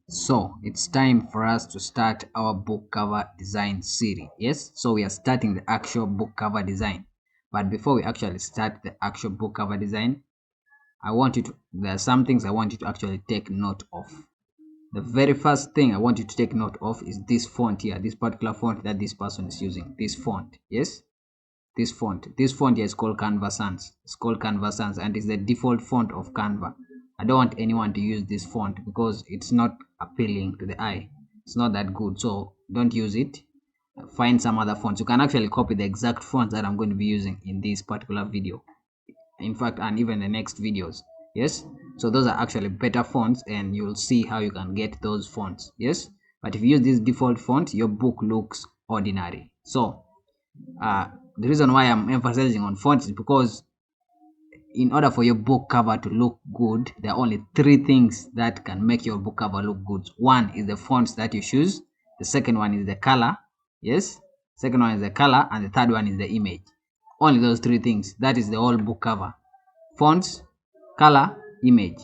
So it's time for us to start our book cover design series. Yes, so we are starting the actual book cover design. But before we actually start the actual book cover design, there are some things I want you to actually take note of. The very first thing I want you to take note of is this font here, this particular font that this person is using. This font, yes, this font. This font here is called Canva Sans. It's called Canva Sans and it's the default font of Canva. I don't want anyone to use this font because it's not appealing to the eye. It's not that good, so don't use it. Find some other fonts. You can actually copy the exact fonts that I'm going to be using in this particular video, in fact, and even the next videos. Yes, so those are actually better fonts and you'll see how you can get those fonts. Yes, but if you use this default font, your book looks ordinary. So the reason why I'm emphasizing on fonts is because in order for your book cover to look good, there are only three things that can make your book cover look good. One is the fonts that you choose, the second one is the color, yes, second one is the color, and the third one is the image. Only those three things. That is the whole book cover: fonts, color, image.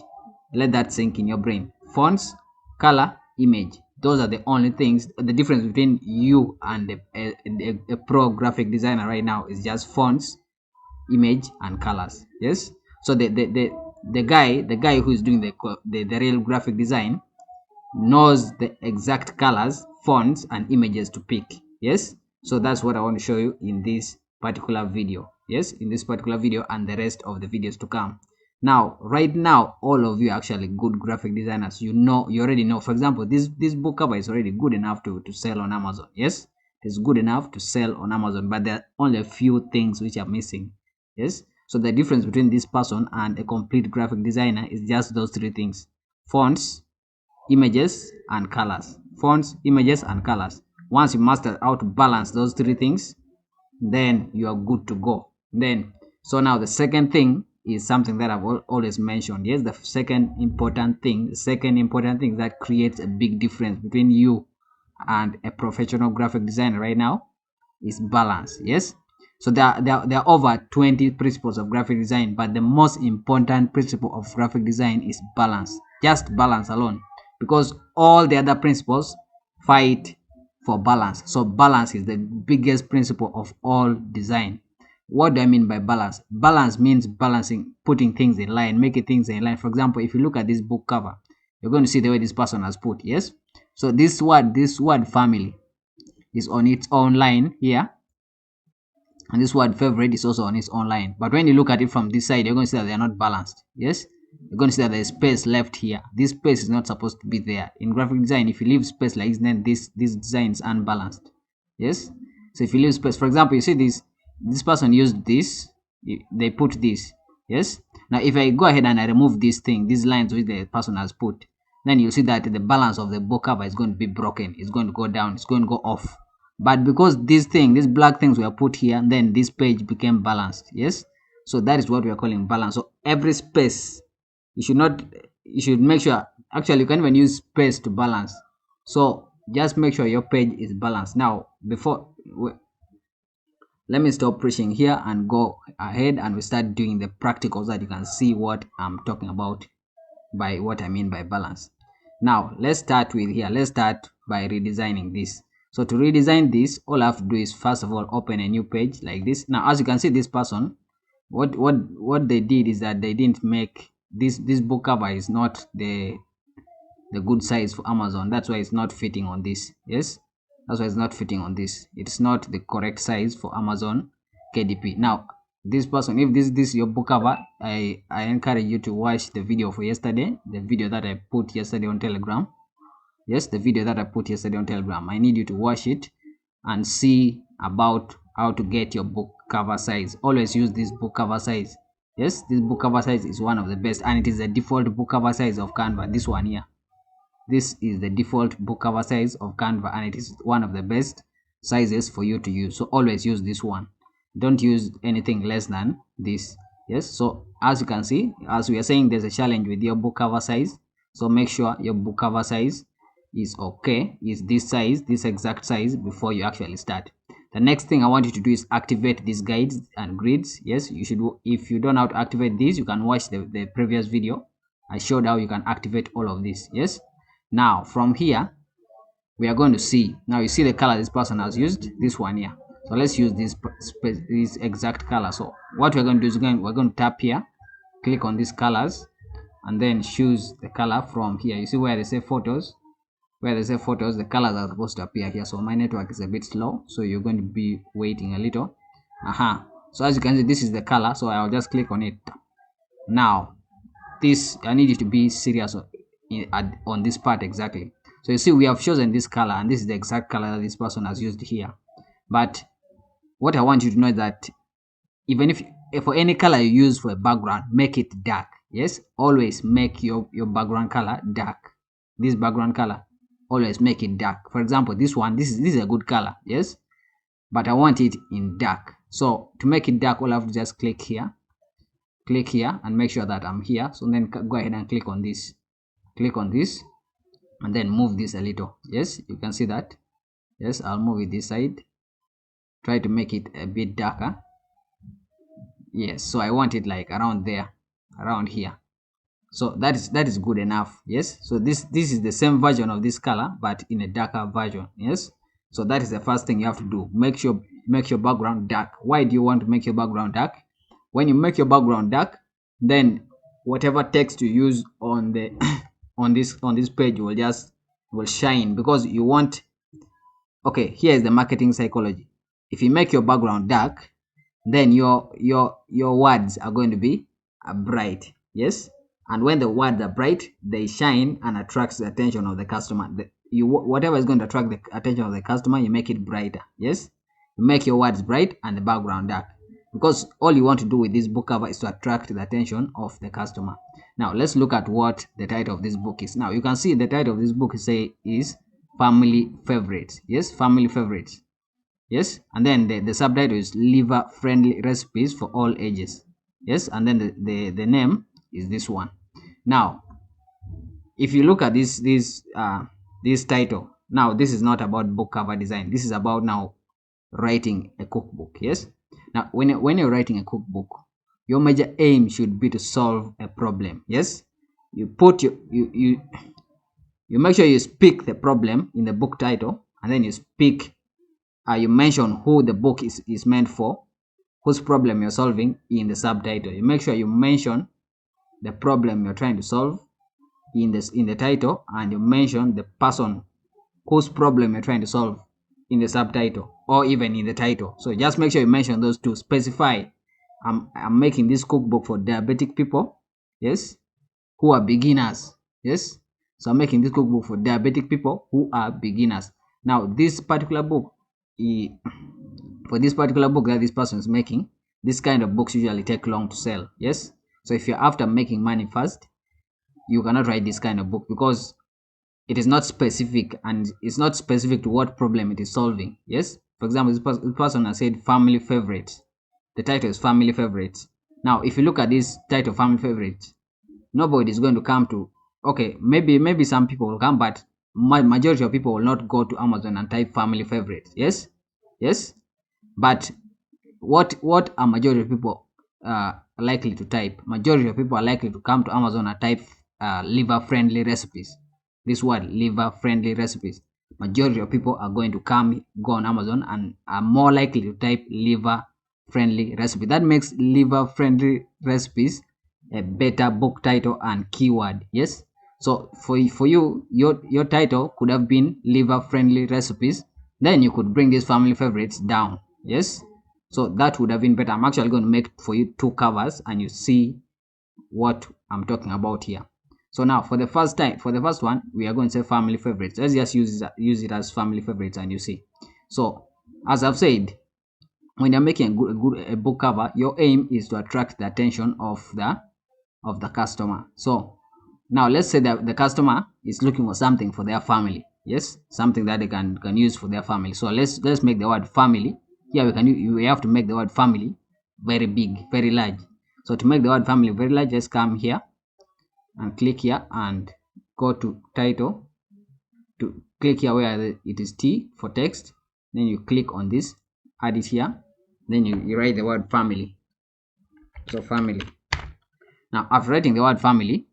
Let that sink in your brain. Fonts, color, image. Those are the only things. The difference between you and a pro graphic designer right now is just fonts, image, and colors. Yes, so the guy who is doing the real graphic design knows the exact colors, fonts, and images to pick. Yes, so that's what I want to show you in this particular video. Yes, in this particular video and the rest of the videos to come. Now, right now, all of you are actually good graphic designers. You already know. For example, this book cover is already good enough to sell on Amazon. Yes, it's good enough to sell on Amazon, but there are only a few things which are missing. Yes, so the difference between this person and a complete graphic designer is just those three things: fonts, images, and colors. Fonts, images, and colors. Once you master how to balance those three things, then you are good to go. So now the second thing is something that I've always mentioned. Yes, the second important thing that creates a big difference between you and a professional graphic designer right now is balance. Yes, so there are over 20 principles of graphic design, but the most important principle of graphic design is balance. Just balance alone, because all the other principles fight for balance. So balance is the biggest principle of all design. What do I mean by balance? Balance means balancing, putting things in line, making things in line. For example, if you look at this book cover, you're going to see the way this person has put. Yes, so this word family is on its own line here, and this word favorite is also on its own line. But when you look at it from this side, you're going to see that they are not balanced. Yes, you're going to see that there's space left here. This space is not supposed to be there. In graphic design, if you leave space like this, then this design is unbalanced. Yes, so if you leave space, for example, you see this person used this, they put this. Yes, now if I go ahead and I remove this thing, these lines which the person has put, then you'll see that the balance of the book cover is going to be broken. It's going to go down, it's going to go off. But because these black things were put here, then this page became balanced. Yes, so that is what we are calling balance. So every space, you should make sure, actually you can even use space to balance. So just make sure your page is balanced. Now let me stop preaching here and go ahead and we start doing the practicals, that you can see what I'm talking about by what I mean by balance. Now let's start with here. Let's start by redesigning this. So to redesign this, all I have to do is first of all open a new page like this. Now as you can see, this person, what they did is that they didn't make this book cover is not the good size for Amazon. That's why it's not fitting on this. Yes, that's why it's not fitting on this. It's not the correct size for Amazon KDP. Now this person, if this is your book cover, I encourage you to watch the video for yesterday, the video that I put yesterday on Telegram. Yes, the video that I put yesterday on Telegram. I need you to watch it and see about how to get your book cover size. Always use this book cover size. Yes, this book cover size is one of the best, and it is the default book cover size of Canva. This one here, this is the default book cover size of Canva, and it is one of the best sizes for you to use. So always use this one. Don't use anything less than this. Yes, so as you can see, as we are saying, there's a challenge with your book cover size. So make sure your book cover size is okay, is this size, this exact size, before you actually start. The next thing I want you to do is activate these guides and grids. Yes, you should. If you don't know how to activate these, you can watch the previous video. I showed how you can activate all of this. Yes, Now from here we are going to see, now you see the color this person has used, this one here. So let's use this exact color. So what we're going to do is we're going to tap here, click on these colors, and then choose the color from here. You see where they say photos, the colors are supposed to appear here. So my network is a bit slow, so you're going to be waiting a little. So as you can see, this is the color, so I'll just click on it. Now this, I need you to be serious on this part exactly. So you see we have chosen this color, and this is the exact color that this person has used here. But what I want you to know is that even if for any color you use for a background, make it dark. Yes, always make your background color dark. This background color, always make it dark. For example, this one, this is a good color, yes, but I want it in dark. So to make it dark, all I have to just click here and make sure that I'm here. So then go ahead and click on this, and then move this a little. Yes, you can see that. Yes, I'll move it this side, try to make it a bit darker. Yes, so I want it like around there, around here. So that is good enough. Yes, so this is the same version of this color but in a darker version. Yes, so that is the first thing you have to do. Make your background dark. Why do you want to make your background dark? When you make your background dark, then whatever text you use on the on this page will shine, because you want, okay, here is the marketing psychology. If you make your background dark, then your words are going to be bright. Yes, and when the words are bright, they shine and attracts the attention of the customer. Whatever is going to attract the attention of the customer, you make it brighter. Yes, you make your words bright and the background dark, because all you want to do with this book cover is to attract the attention of the customer. Now let's look at what the title of this book is. Now you can see the title of this book is Family Favorites. Yes, Family Favorites. Yes, and then the subtitle is Liver Friendly Recipes for All Ages. Yes, and then the name is this one. Now if you look at this title, now this is not about book cover design. This is about now writing a cookbook. Yes, now when you're writing a cookbook, your major aim should be to solve a problem. Yes, you put you make sure you speak the problem in the book title, and then you speak you mention who the book is meant for, whose problem you're solving in the subtitle. You make sure you mention the problem you're trying to solve in the title, and you mention the person whose problem you're trying to solve in the subtitle or even in the title. So just make sure you mention those two. Specify, I'm making this cookbook for diabetic people, yes, who are beginners. Yes, so I'm making this cookbook for diabetic people who are beginners. Now this particular book, for this particular book that this person is making, this kind of books usually take long to sell. Yes, so if you're after making money fast, you cannot write this kind of book, because it is not specific, and it's not specific to what problem it is solving. Yes, for example, this person has said Family Favorites. The title is Family Favorites. Now if you look at this title, Family Favorites, nobody is going to come to, okay, maybe some people will come, but majority of people will not go to Amazon and type Family Favorites. Yes, but what are majority of people likely to type? Majority of people are likely to come to Amazon and type liver friendly recipes. This word, liver friendly recipes, majority of people are going to go on Amazon and are more likely to type liver friendly recipe. That makes liver friendly recipes a better book title and keyword. Yes, so for you, your title could have been liver friendly recipes, then you could bring these Family Favorites down. Yes, so that would have been better. I'm actually going to make for you two covers, and you see what I'm talking about here. So now for the first one, we are going to say Family Favorites. Let's just use it as Family Favorites, and you see. So as I've said, when you're making a book cover, your aim is to attract the attention of the customer. So now let's say that the customer is looking for something for their family. Yes, something that they can use for their family. So let's make the word family. Here we have to make the word family very big, very large. So to make the word family very large, just come here and click here and go to title, to click here where it is T for text, then you click on this, add it here, then you write the word family. So family. Now after writing the word family,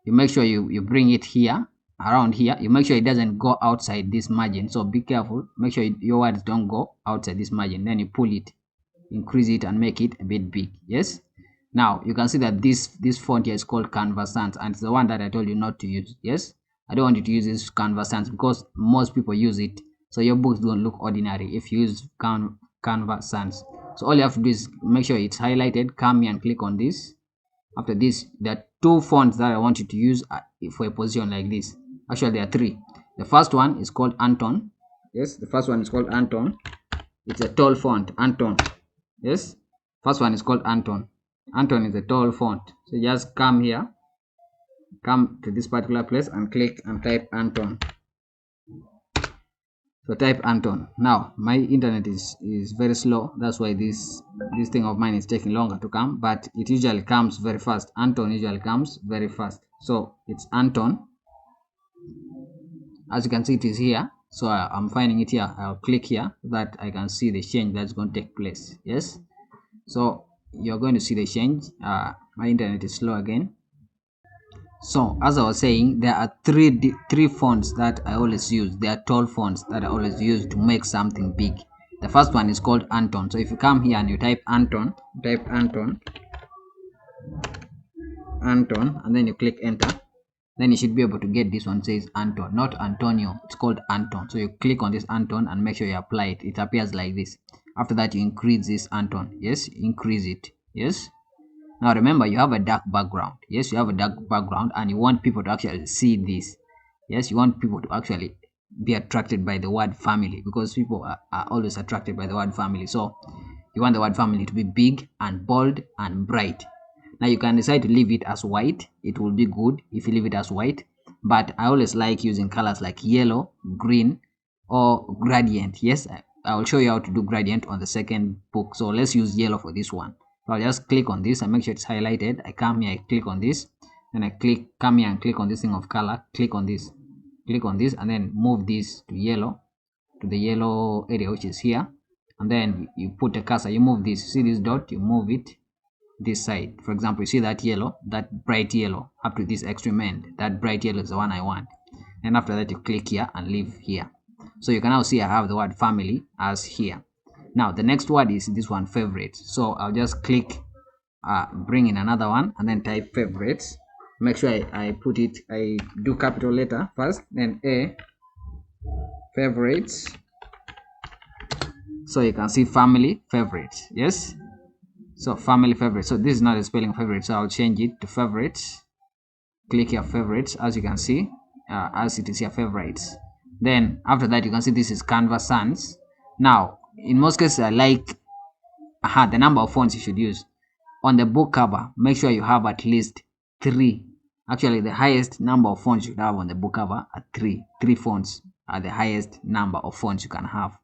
you make sure you bring it here around here, you make sure it doesn't go outside this margin. So be careful, make sure your words don't go outside this margin. Then you pull it, increase it, and make it a bit big. Yes, now you can see that this font here is called Canva Sans, and it's the one that I told you not to use. Yes, I don't want you to use this Canva Sans because most people use it, so your books don't look ordinary if you use Canva Sans. So all you have to do is make sure it's highlighted, come here and click on this. After this, there are two fonts that I want you to use for a position like this. Actually, there are three. The first one is called Anton. Yes, the first one is called Anton. It's a tall font, Anton. Yes, first one is called Anton. Anton is a tall font. So just come here, come to this particular place and click and type Anton. So type Anton. Now my internet is very slow, that's why this thing of mine is taking longer to come, but it usually comes very fast. Anton usually comes very fast. So it's Anton. As you can see, it is here. So I'm finding it here. I'll click here so that I can see the change that's going to take place. Yes, so you're going to see the change. My internet is slow again. So as I was saying, there are three fonts that I always use. They are tall fonts that I always use to make something big. The first one is called Anton. So if you come here and you type Anton, and then you click enter, then you should be able to get this one. Says Anton, not Antonio. It's called Anton. So you click on this Anton and make sure you apply it. It appears like this. After that, you increase this Anton. Yes, increase it. Yes. Now remember, you have a dark background. Yes, you have a dark background and you want people to actually see this. Yes, you want people to actually be attracted by the word family, because people are always attracted by the word family. So you want the word family to be big and bold and bright. Now you can decide to leave it as white. It will be good if you leave it as white, but I always like using colors like yellow, green, or gradient. Yes, I will show you how to do gradient on the second book. So let's use yellow for this one. So I'll just click on this and make sure it's highlighted. I come here, I click on this, then I come here and click on this thing of color, click on this, and then move this to yellow, to the yellow area which is here, and then you put a cursor, you move this, see this dot, you move it this side. For example, you see that yellow, that bright yellow up to this extreme end, that bright yellow is the one I want. And after that, you click here and leave here. So you can now see I have the word family as here. Now the next word is this one, favorites. So I'll just click, bring in another one, and then type favorites. Make sure I put it, I do capital letter first, then A, favorites. So you can see family favorites. Yes, so family favorites. So this is not the spelling favorite, so I'll change it to favorites. Click here, favorites. As you can see, as it is here, favorites. Then after that, you can see this is Canva Sans. Now in most cases, I like the number of fonts you should use on the book cover. Make sure you have at least 3. Actually, the highest number of fonts you should have on the book cover are 3. 3 fonts are the highest number of fonts you can have.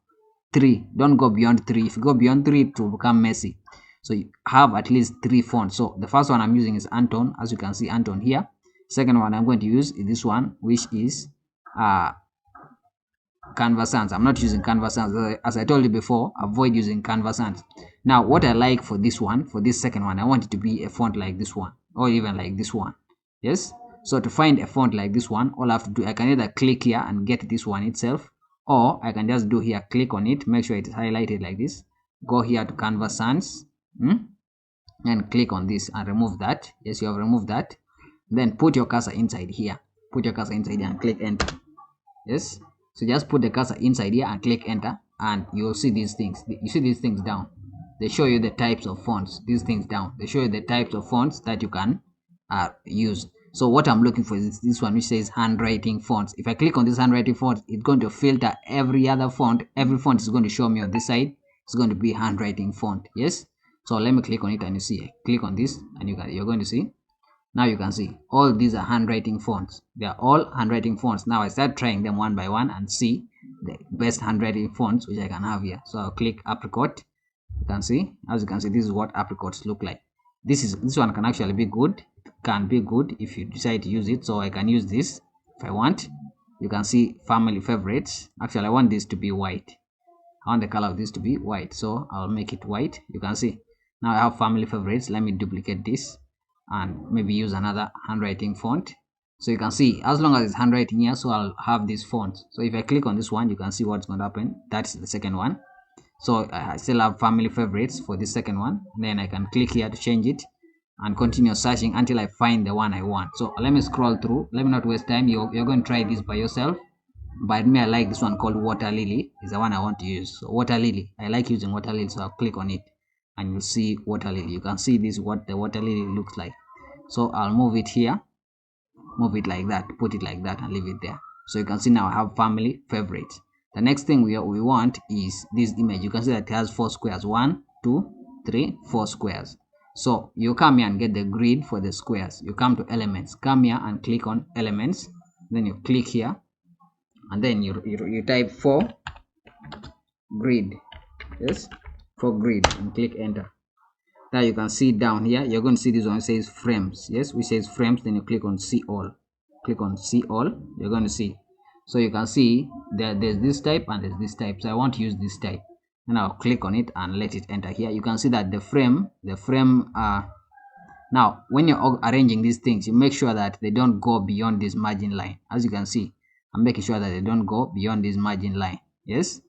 3. Don't go beyond 3. If you go beyond 3, it will become messy. So you have at least 3 fonts. So the first one I'm using is Anton. As you can see, Anton here. Second one I'm going to use is this one, which is Canva Sans. I'm not using Canva Sans. As I told you before, avoid using Canva Sans. Now what I like for this one, for this second one, I want it to be a font like this one, or even like this one. Yes, so to find a font like this one, all I have to do, I can either click here and get this one itself, or I can just do here, click on it, make sure it is highlighted like this, go here to Canva Sans, and click on this and remove that. Yes, you have removed that. Then put your cursor inside here, and click enter. Yes, so just put the cursor inside here and click enter, and you'll see these things. You see these things down, they show you the types of fonts. These things down, they show you the types of fonts that you can use. So what I'm looking for is this one, which says handwriting fonts. If I click on this handwriting font, it's going to filter every other font. Every font is going to show me on this side. It's going to be handwriting font. Yes, so let me click on it, and you see, click on this, and you're going to see. Now you can see all these are handwriting fonts. They are all handwriting fonts. Now I start trying them one by one and see the best handwriting fonts which I can have here. So I'll click apricot. You can see, as you can see, this is what apricots look like. This one can actually be good. It can be good if you decide to use it. So I can use this if I want. You can see family favorites. Actually, I want this to be white. I want the color of this to be white, so I'll make it white. You can see now I have family favorites. Let me duplicate this and maybe use another handwriting font. So you can see as long as it's handwriting here, so I'll have this font. So if I click on this one, you can see what's going to happen. That's the second one. So I still have family favorites for this second one. Then I can click here to change it and continue searching until I find the one I want. So let me scroll through. Let me not waste time. You're going to try this by yourself. But me, I like this one called water lily. Is the one I want to use. So water lily, I like using water lily, so I'll click on it and you'll see water lily. You can see this, what the water lily looks like. So I'll move it here, move it like that, put it like that, and leave it there. So you can see now I have family favorites. The next thing we want is this image. You can see that it has 4 squares. 1, 2, 3, 4 squares. So you come here and get the grid for the squares. You come to elements, come here and click on elements. Then you click here and then you type 4 grid. Yes, 4 grid, and click enter. Now you can see down here, you're going to see this one says frames. Yes, which says frames. Then you click on see all. Click on see all. You're going to see. So you can see there's this type and there's this type. So I want to use this type. And I'll click on it and let it enter here. You can see that the frame now when you're arranging these things, you make sure that they don't go beyond this margin line. As you can see, I'm making sure that they don't go beyond this margin line. Yes,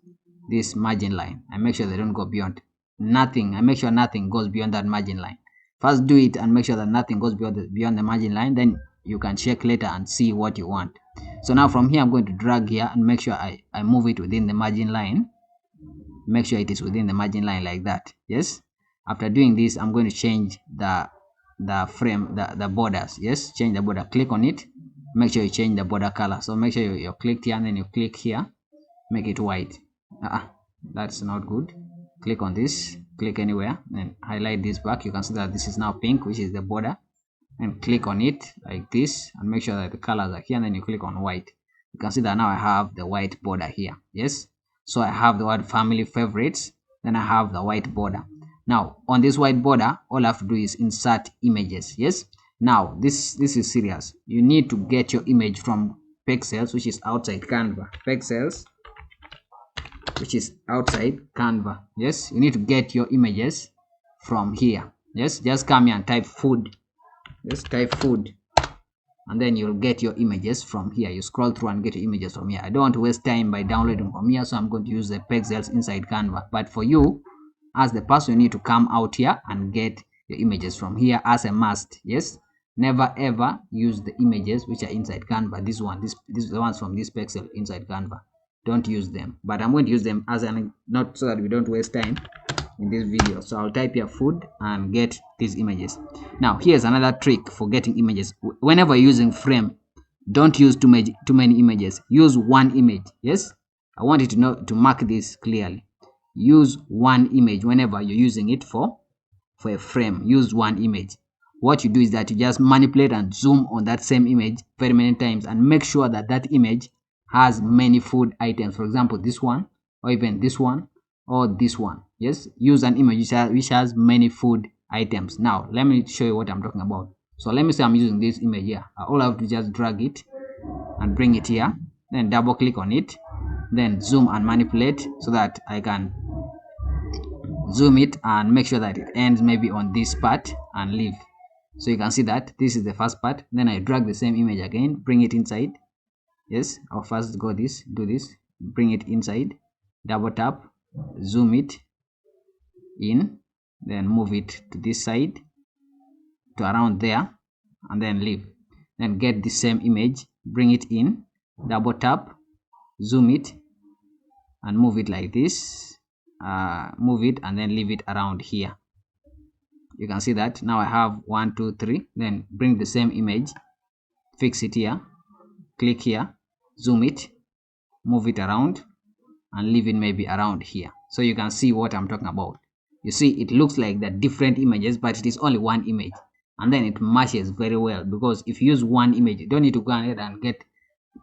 this margin line, I make sure they don't go beyond. Nothing, I make sure nothing goes beyond that margin line. First do it and make sure that nothing goes beyond the margin line, then you can check later and see what you want. So now from here I'm going to drag here and make sure I move it within the margin line. Make sure it is within the margin line like that. Yes, after doing this I'm going to change the frame, the borders. Yes, change the border. Click on it, make sure you change the border color. So make sure you click here and then you click here, make it white. That's not good. Click on this, click anywhere, and highlight this back. You can see that this is now pink, which is the border, and click on it like this and make sure that the colors are here, and then you click on white. You can see that now I have the white border here. Yes, so I have the word family favorites, then I have the white border. Now on this white border, all I have to do is insert images. Yes, now this is serious. You need to get your image from pixels, which is outside Canva. Pixels, which is outside Canva. Yes, you need to get your images from here. Yes, just come here and type food. Just type food and then you'll get your images from here. You scroll through and get your images from here. I don't want to waste time by downloading from here, so I'm going to use the pixels inside Canva. But for you as the person, you need to come out here and get your images from here as a must. Yes, never ever use the images which are inside Canva. This is the ones from this pixel inside Canva. Don't use them, but I'm going to use them as an not so that we don't waste time in this video. So I'll type here food and get these images. Now here's another trick for getting images. Whenever you're using frame, don't use too many images. Use one image. Yes, I want you to know to mark this clearly. Use one image whenever you're using it for a frame. Use one image. What you do is that you just manipulate and zoom on that same image very many times and make sure that that image has many food items. For example, this one, or even this one, or this one. Yes, use an image which has many food items. Now let me show you what I'm talking about. So let me say I'm using this image here. All I have to just drag it and bring it here, then double click on it, then zoom and manipulate so that I can zoom it and make sure that it ends maybe on this part and leave. So you can see that this is the first part. Then I drag the same image again, bring it inside. Yes, I'll first do this, bring it inside, double tap, zoom it in, then move it to this side to around there and then leave. Then get the same image, bring it in, double tap, zoom it and move it like this, move it and then leave it around here. You can see that now I have 1 2 3. Then bring the same image, fix it here, click here, zoom it, move it around and leave it maybe around here. So you can see what I'm talking about. You see, it looks like the different images, but it is only one image, and then it matches very well, because if you use one image, you don't need to go ahead and get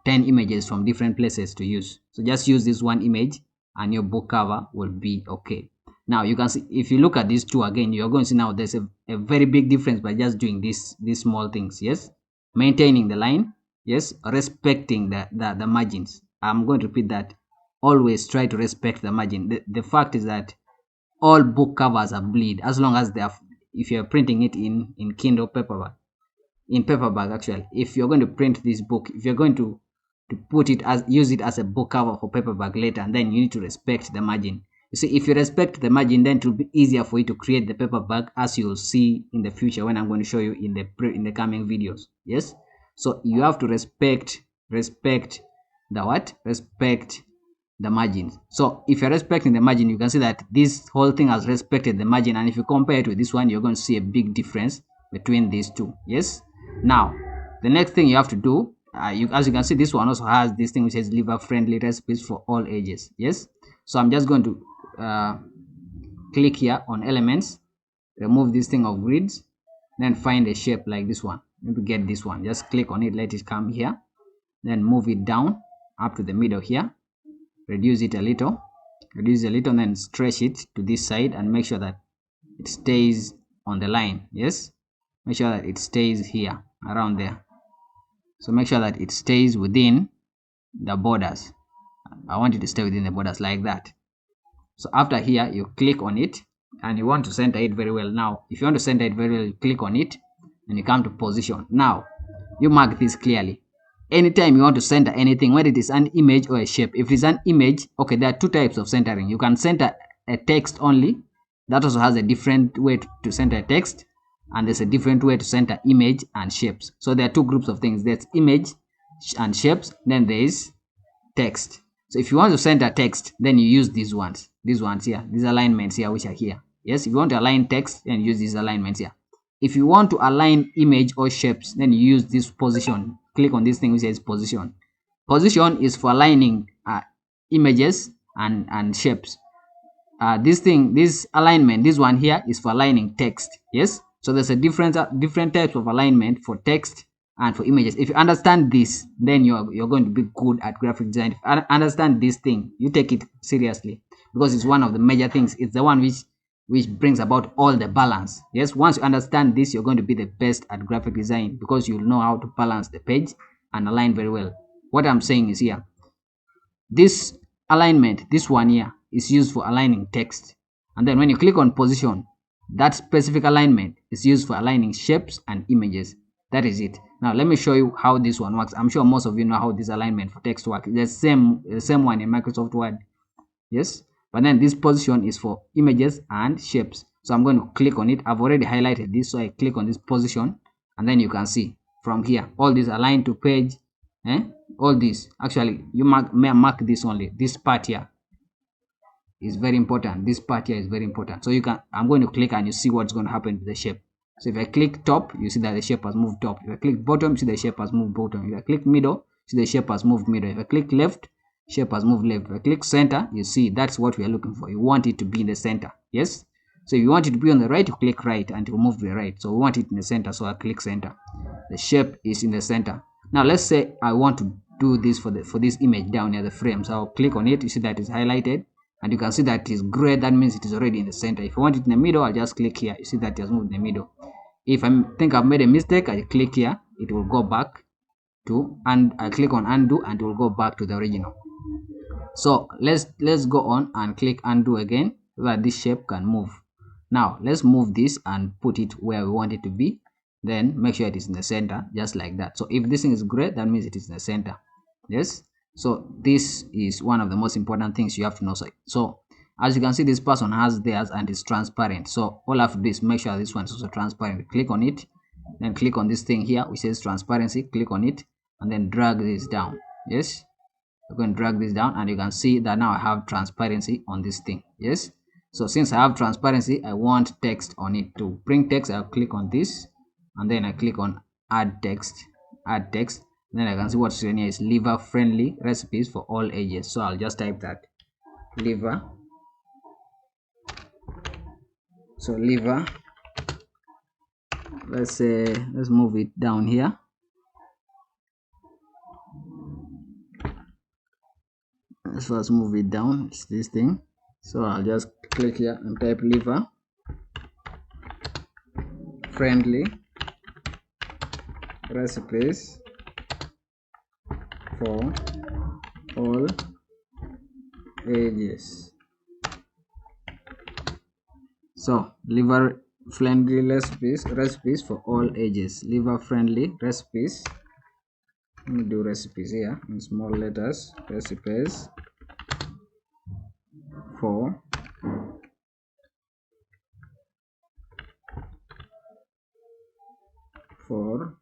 10 images from different places to use. So just use this one image and your book cover will be okay. Now you can see, if you look at these two again, you're going to see now there's a very big difference by just doing these small things. Yes, maintaining the line. Yes, respecting the margins. I'm going to repeat that. Always try to respect the margin. The fact is that all book covers are bleed, as long as they are, if you're printing it in Kindle paperback, in paperback. Actually, if you're going to print this book, if you're going to put it as use it as a book cover for paperback later, and then you need to respect the margin. You see, if you respect the margin, then it will be easier for you to create the paperback, as you'll see in the future when I'm going to show you in the coming videos. Yes, so you have to respect the margins. So if you're respecting the margin, you can see that this whole thing has respected the margin, and if you compare it with this one, you're going to see a big difference between these two. Yes, now the next thing you have to do, as you can see, this one also has this thing which says liver friendly recipes for all ages. Yes, so I'm just going to click here on elements, remove this thing of grids, then find a shape like this one. Maybe get this one, just click on it, let it come here, then move it down up to the middle here, reduce it a little, and then stretch it to this side and make sure that it stays on the line. Yes, make sure that it stays here around there. So make sure that it stays within the borders. I want it to stay within the borders like that. So after here, you click on it and you want to center it very well. Now if you want to center it very well, you click on it and you come to position. Now you mark this clearly. Anytime you want to center anything, whether it is an image or a shape, if it's an image, okay, there are two types of centering. You can center a text only. That also has a different way to center a text, and there's a different way to center image and shapes. So there are two groups of things. There's image and shapes, then there is text. So if you want to center text, then you use these ones here, these alignments here which are here. Yes, if you want to align text, then use these alignments here. If you want to align image or shapes, then you use this position. Click on this thing which says position. Position is for aligning images and shapes. This alignment, this one here, is for aligning text. Yes, so there's a different types of alignment for text and for images. If you understand this, then you're going to be good at graphic design. If you understand this thing, you take it seriously, because it's one of the major things. It's the one which brings about all the balance. Yes, once you understand this, you're going to be the best at graphic design, because you'll know how to balance the page and align very well. What I'm saying is here, this alignment, this one here, is used for aligning text, and then when you click on position, that specific alignment is used for aligning shapes and images. That is it. Now let me show you how this one works. I'm sure most of you know how this alignment for text works. The same one in Microsoft Word. Yes, but then this position is for images and shapes. So I'm going to click on it. I've already highlighted this, so I click on this position, and then you can see from here all these align to page. All these, actually you mark this only. This part here is very important. This part here is very important. So I'm going to click and you see what's going to happen to the shape. So if I click top, you see that the shape has moved top. If I click bottom, you see the shape has moved bottom. If I click middle, you see the shape has moved middle. If I click left, shape has moved left. If I click center, you see that's what we are looking for. You want it to be in the center. Yes, so if you want it to be on the right, you click right and it will move to the right. So we want it in the center, so I click center. The shape is in the center. Now let's say I want to do this for this image down near the frame. So I'll click on it. You see that it's highlighted, and you can see that it is gray. That means it is already in the center. If I want it in the middle, I'll just click here. You see that it has moved in the middle. If I think I've made a mistake, I click here. It will go back to, and I click on undo, and it will go back to the original. So let's go on and click undo again, so that this shape can move. Now let's move this and put it where we want it to be. Then make sure it is in the center, just like that. So if this thing is gray, that means it is in the center. Yes, so this is one of the most important things you have to know. So as you can see, this person has theirs and it's transparent. So all I have to do is make sure this one is also transparent. Click on it, then click on this thing here which says transparency. Click on it and then drag this down. Yes, you're going to drag this down, and you can see that now I have transparency on this thing. Yes, so since I have transparency, I want text on it. To bring text, I'll click on this, and then I click on add text. Then I can see what's in here is liver friendly recipes for all ages. So I'll just type that, liver. So liver, let's move it down here. Let's first move it down. It's this thing. So I'll just click here and type liver friendly recipes for all ages. So liver friendly recipes for all ages. Liver friendly recipes. Let me do recipes here in small letters. Recipes for for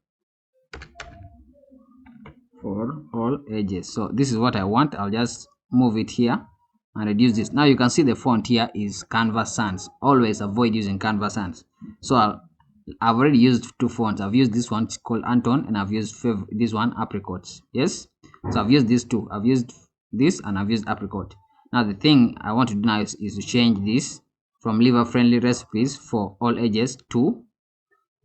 all ages. So this is what I want. I'll just move it here and reduce this. Now you can see the font here is Canva Sans. Always avoid using Canva Sans. So I've already used two fonts. I've used this one called Anton, and I've used this one Apricots. Yes, so I've used these two. I've used this and I've used Apricot. Now the thing I want to do now is to change this from liver friendly recipes for all ages to,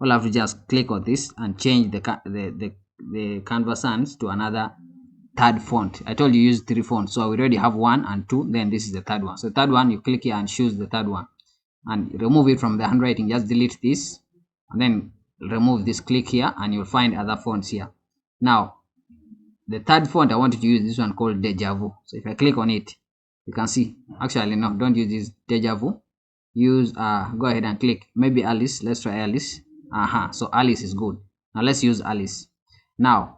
all I have to just click on this and change the Canva Sans to another third font. I told you use three fonts, so we already have one and two, then this is the third one. So the third one, you click here and choose the third one and remove it from the handwriting. Just delete this and then remove this, click here, and you'll find other fonts here. Now the third font I wanted to use this one called Deja Vu. So if I click on it, you can see, actually no, don't use this Deja Vu. Use go ahead and click maybe Alice. Let's try Alice. So Alice is good. Now let's use Alice. Now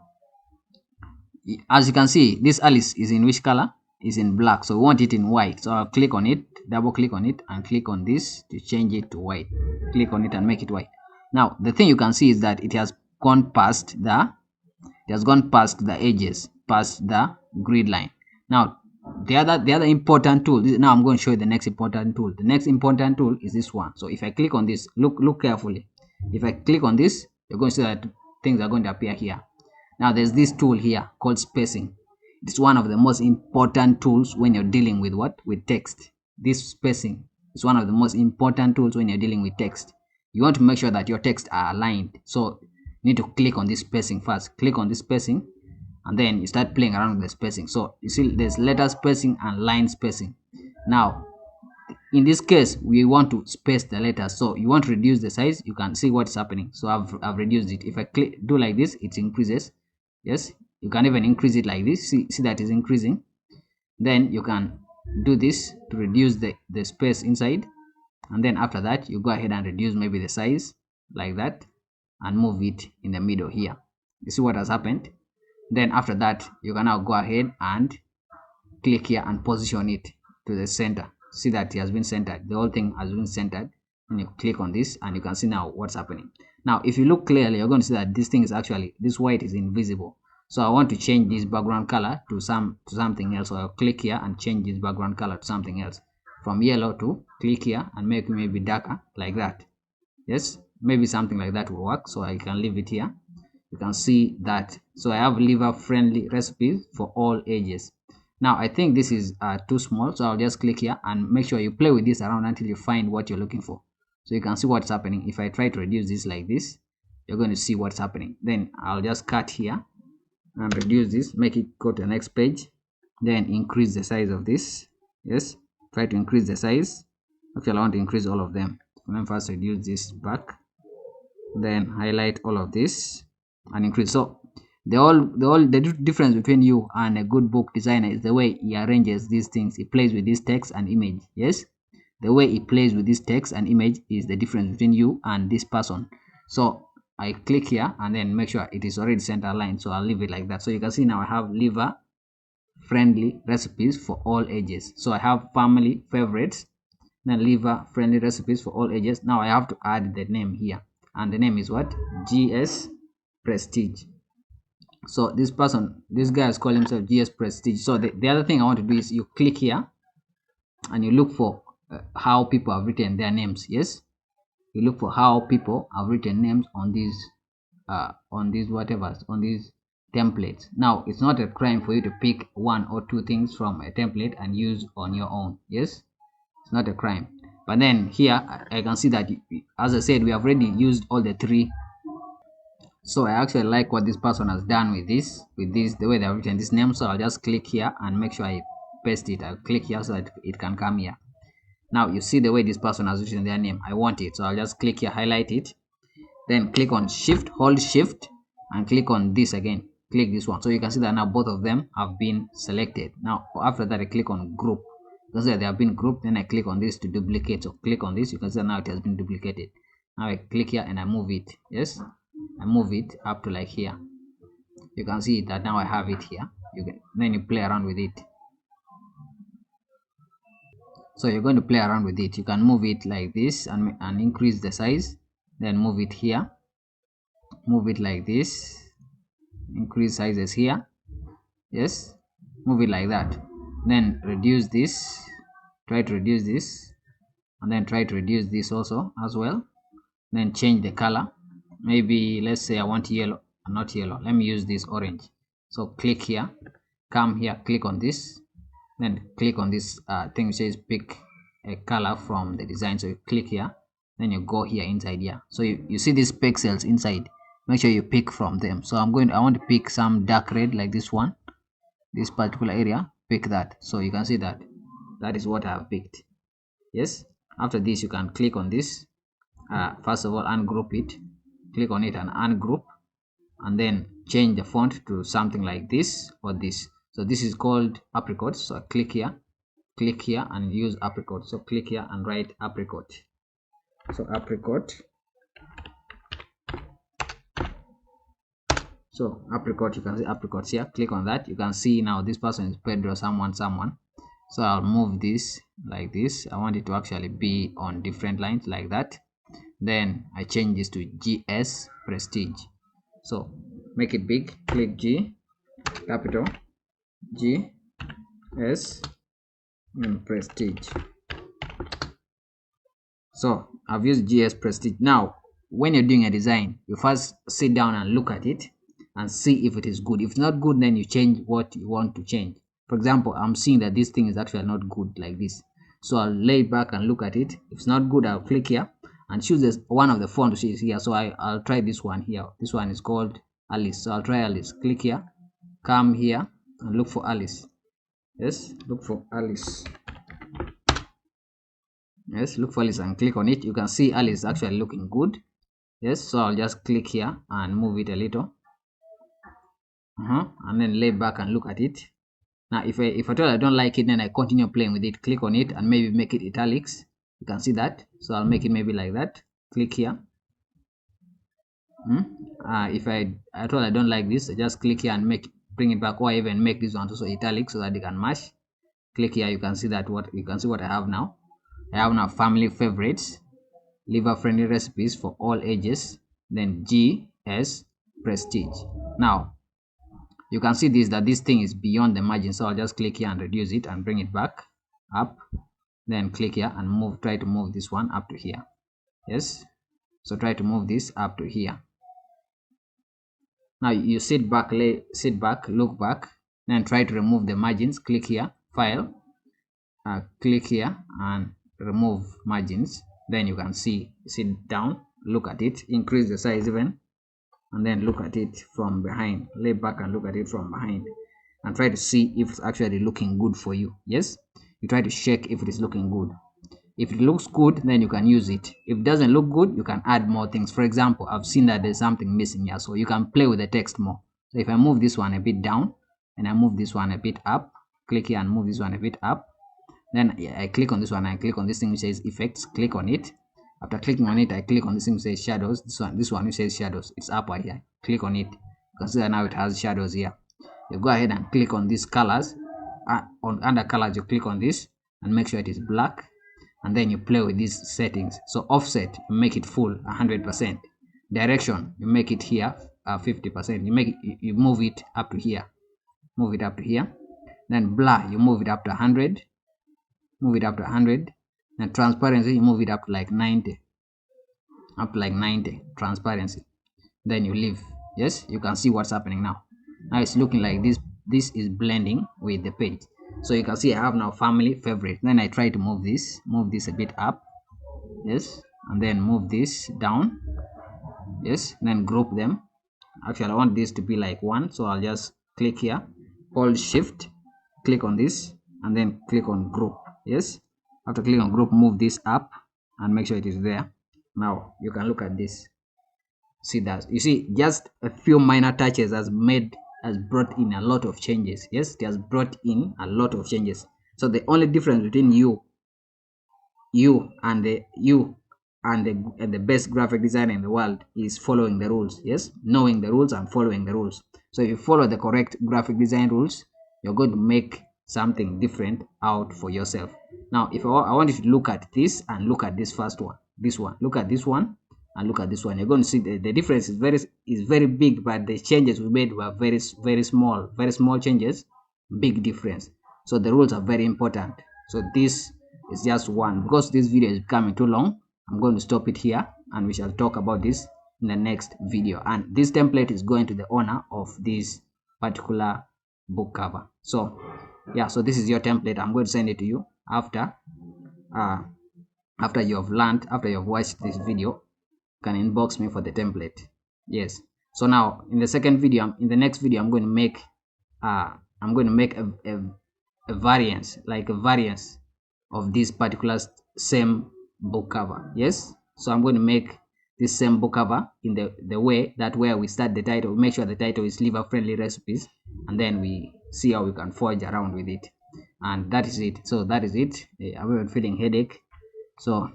as you can see, this Alice is in which color? Is in black, so we want it in white. So I'll click on it, double click on it, and click on this to change it to white. Click on it and make it white. Now the thing you can see is that it has gone past the edges, past the grid line. Now the other important tool, now I'm going to show you the next important tool. The next important tool is this one. So if I click on this, look carefully. If I click on this, you're going to see that things are going to appear here. Now there's this tool here called spacing. It's one of the most important tools when you're dealing with what? With text. This spacing is one of the most important tools when you're dealing with text. You want to make sure that your text are aligned. So you need to click on this spacing first. Click on this spacing and then you start playing around with the spacing. So you see there's letter spacing and line spacing. Now in this case we want to space the letters, so you want to reduce the size. You can see what's happening. So I've reduced it. If I do like this, it increases. Yes, you can even increase it like this. See that is increasing. Then you can do this to reduce the space inside, and then after that you go ahead and reduce maybe the size like that and move it in the middle here. You see what has happened? Then after that you can now go ahead and click here and position it to the center. See that it has been centered. The whole thing has been centered. And you click on this and you can see now what's happening. Now if you look clearly, you're going to see that this thing is actually, this white is invisible. So I want to change this background color to something else. So I'll click here and change this background color to something else, from yellow to, click here and make it maybe darker like that. Yes, maybe something like that will work. So I can leave it here. You can see that. So I have liver friendly recipes for all ages. Now I think this is too small, so I'll just click here and make sure you play with this around until you find what you're looking for. So you can see what's happening. If I try to reduce this like this, you're going to see what's happening. Then I'll just cut here and reduce this, make it go to the next page, then increase the size of this. Yes, try to increase the size. Actually I want to increase all of them. Let me first reduce this back, then highlight all of this and increase. So the difference between you and a good book designer is the way he arranges these things. He plays with this text and image. Yes, the way he plays with this text and image is the difference between you and this person. So I click here and then make sure it is already center aligned. So I'll leave it like that. So you can see now I have liver friendly recipes for all ages. So I have family favorites, then liver friendly recipes for all ages. Now I have to add the name here, and the name is what? GS Prestige. So this guy has called himself GS Prestige. So the other thing I want to do is you click here and you look for how people have written their names. Yes, you look for how people have written names on these templates. Now it's not a crime for you to pick one or two things from a template and use on your own. Yes, it's not a crime. But then here I can see that, as I said, we have already used all the three. So I actually like what this person has done with this, the way they have written this name. So I'll just click here and make sure I paste it. I'll click here so that it can come here. Now you see the way this person has written their name. I want it, so I'll just click here, highlight it, then click on shift, hold shift, and click on this again. Click this one. So you can see that now both of them have been selected. Now after that I click on group. You can see that they have been grouped. Then I click on this to duplicate. So click on this. You can see that now it has been duplicated. Now I click here and I move it. Yes, I move it up to like here. You can see that now I have it here. Then you play around with it. So you're going to play around with it. You can move it like this and increase the size, then move it here, move it like this, increase sizes here. Yes, move it like that, then reduce this, try to reduce this, and then try to reduce this also as well. Then change the color. Maybe let's say I want yellow, not yellow, let me use this orange. So click here, come here, click on this, then click on this thing which says pick a color from the design. So you click here, then you go here inside here. So you see these pixels inside, make sure you pick from them. So I want to pick some dark red like this one, this particular area, pick that. So you can see that is what I have picked. Yes, after this you can click on this, first of all ungroup it, click on it and ungroup, and then change the font to something like this or this. So this is called apricot. So click here and use apricot. So click here and write apricot. So apricot. So apricot, you can see apricots here. Click on that. You can see now this person is Pedro someone. So I'll move this like this. I want it to actually be on different lines like that. Then I change this to GS Prestige. So make it big, click G, capital G S Prestige. So I've used GS Prestige. Now when you're doing a design, you first sit down and look at it and see if it is good. If it's not good, then you change what you want to change. For example, I'm seeing that this thing is actually not good like this, so I'll lay back and look at it. If it's not good, I'll click here and choose this one of the fonts here. So I'll try this one here. This one is called Alice, so I'll try Alice. Click here, come here and look for Alice. Yes, look for Alice. Yes, look for Alice and click on it. You can see Alice is actually looking good. Yes, so I'll just click here and move it a little, and then lay back and look at it. Now if at all I don't like it, then I continue playing with it. Click on it and maybe make it italics. You can see that. So I'll make it maybe like that. Click here. If at all I don't like this, I just click here and bring it back, or even make this one also italic so that they can match. Click here. You can see that what I have now. I have now family favorites, liver friendly recipes for all ages, then GS Prestige. Now you can see that this thing is beyond the margin, so I'll just click here and reduce it and bring it back up. Then click here and try to move this one up to here. Yes, so try to move this up to here. Now you sit back, look back, then try to remove the margins. Click here, file, click here and remove margins. Then you can sit down, look at it, increase the size even, and then look at it from behind. Lay back and look at it from behind and try to see if it's actually looking good for you. Yes, you try to check if it is looking good. If it looks good, then you can use it. If it doesn't look good, you can add more things. For example, I've seen that there's something missing here, so you can play with the text more. So if I move this one a bit down and I move this one a bit up, click here and move this one a bit up, then I click on this one, I click on this thing which says effects, click on it. After clicking on it, I click on this thing which says shadows. This one which says shadows, it's up right here. Click on it. You can see that now it has shadows here. You go ahead and click on these colors. Under colors, you click on this and make sure it is black, and then you play with these settings. So offset, you make it full 100%. Direction, you make it here 50%. You move it up to here. Move it up to here. Then blur, you move it up to 100. Move it up to 100. And transparency, you move it up to like 90. Up to like 90 transparency. Then you leave. Yes, you can see what's happening now. Now it's looking like this. This is blending with the page. So you can see I have now family favorite. Then I try to move this a bit up. Yes, and then move this down. Yes, then group them. Actually I want this to be like one, so I'll just click here, hold shift, click on this, and then click on group. Yes, after clicking on group, move this up and make sure it is there. Now you can look at this. See that? You see, just a few minor touches has brought in a lot of changes. Yes, it has brought in a lot of changes. So the only difference between you and and the best graphic designer in the world is following the rules. Yes, knowing the rules and following the rules. So if you follow the correct graphic design rules, you're going to make something different out for yourself. Now if I want you to look at this and look at this first one, this one, look at this one and look at this one, you're going to see the difference is very big, but the changes we made were very small changes, big difference. So the rules are very important. So this is just one. Because this video is becoming too long, I'm going to stop it here and we shall talk about this in the next video. And this template is going to the owner of this particular book cover. So yeah, so this is your template. I'm going to send it to you after you have learned, after you have watched this video. You can inbox me for the template. Yes. So now in the second video, in the next video, I'm going to make a variance, like a variance of this particular same book cover. Yes, so I'm going to make this same book cover in the way that where we start the title, we make sure the title is liver friendly recipes, and then we see how we can forge around with it. And that is it. So that is it. I'm even feeling headache, so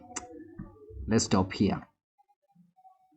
let's stop here.